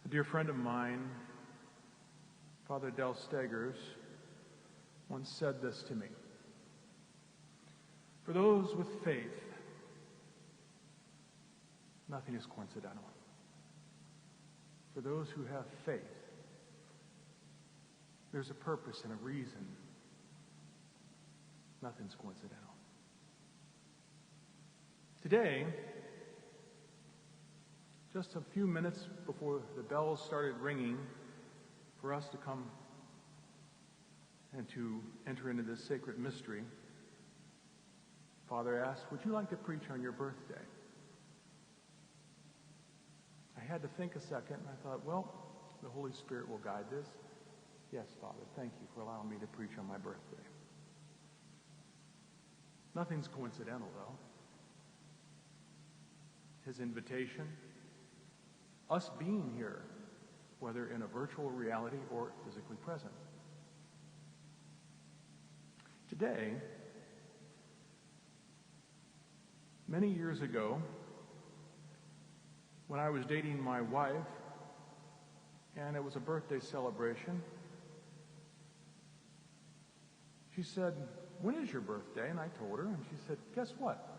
A dear friend of mine, Father Del Stegers, once said this to me. For those with faith, nothing is coincidental. For those who have faith, there's a purpose and a reason. Nothing's coincidental. Today, just a few minutes before the bells started ringing for us to come and to enter into this sacred mystery, Father asked, would you like to preach on your birthday? I had to think a second, and I thought, well, the Holy Spirit will guide this. Yes, Father, thank you for allowing me to preach on my birthday. Nothing's coincidental, though. His invitation, us being here, whether in a virtual reality or physically present. Today, many years ago, when I was dating my wife, and it was a birthday celebration, she said, when is your birthday? And I told her, and she said, guess what?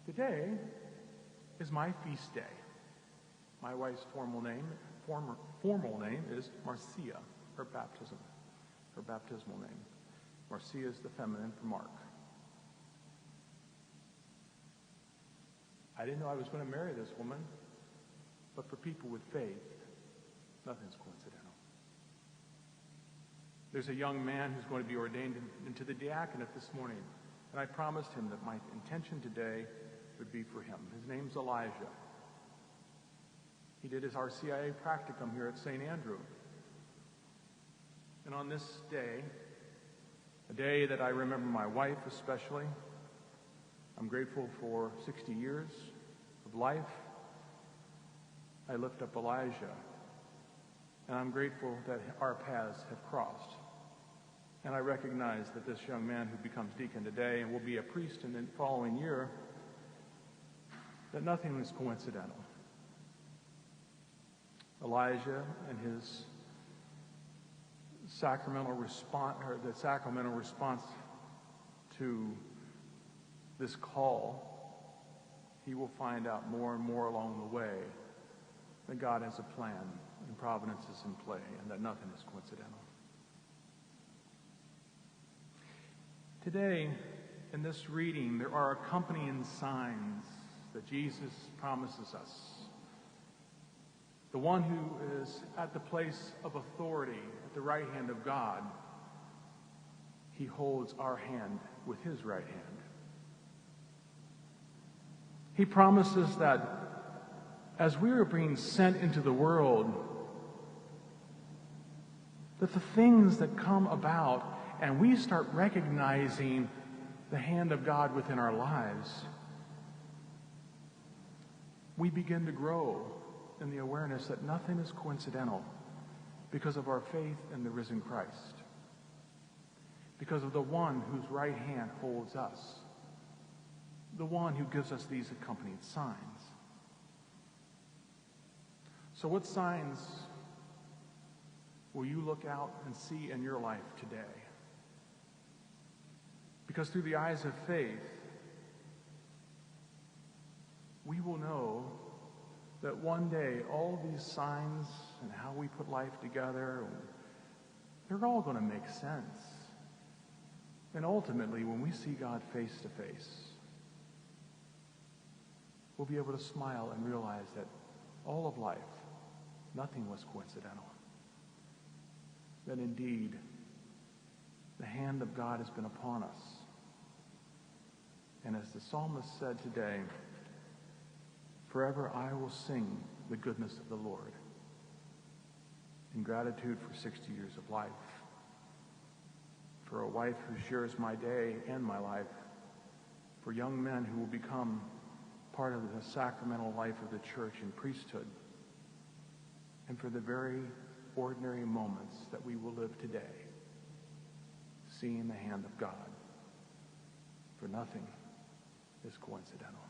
Today is my feast day. My wife's formal name is Marcia, her baptismal name. Marcia is the feminine for Mark. I didn't know I was going to marry this woman, but for people with faith, nothing's coincidental. There's a young man who's going to be ordained into the diaconate this morning, and I promised him that my intention today would be for him. His name's Elijah. He did his RCIA practicum here at St. Andrew. And on this day, a day that I remember my wife especially, I'm grateful for 60 years of life. I lift up Elijah, and I'm grateful that our paths have crossed. And I recognize that this young man who becomes deacon today and will be a priest in the following year, that nothing is coincidental. Elijah and his sacramental response to this call, he will find out more and more along the way that God has a plan and providence is in play and that nothing is coincidental. Today, in this reading, there are accompanying signs that Jesus promises us. The one who is at the place of authority, at the right hand of God, he holds our hand with his right hand. He promises that as we are being sent into the world, that the things that come about and we start recognizing the hand of God within our lives, we begin to grow in the awareness that nothing is coincidental because of our faith in the risen Christ, because of the one whose right hand holds us, the one who gives us these accompanying signs. So what signs will you look out and see in your life today? Because through the eyes of faith, we will know that one day all these signs and how we put life together, they're all going to make sense. And ultimately, when we see God face to face, we'll be able to smile and realize that all of life, nothing was coincidental. That indeed, the hand of God has been upon us. And as the psalmist said today, forever I will sing the goodness of the Lord. In gratitude for 60 years of life, for a wife who shares my day and my life, for young men who will become part of the sacramental life of the church and priesthood, and for the very ordinary moments that we will live today, seeing the hand of God. For nothing is coincidental.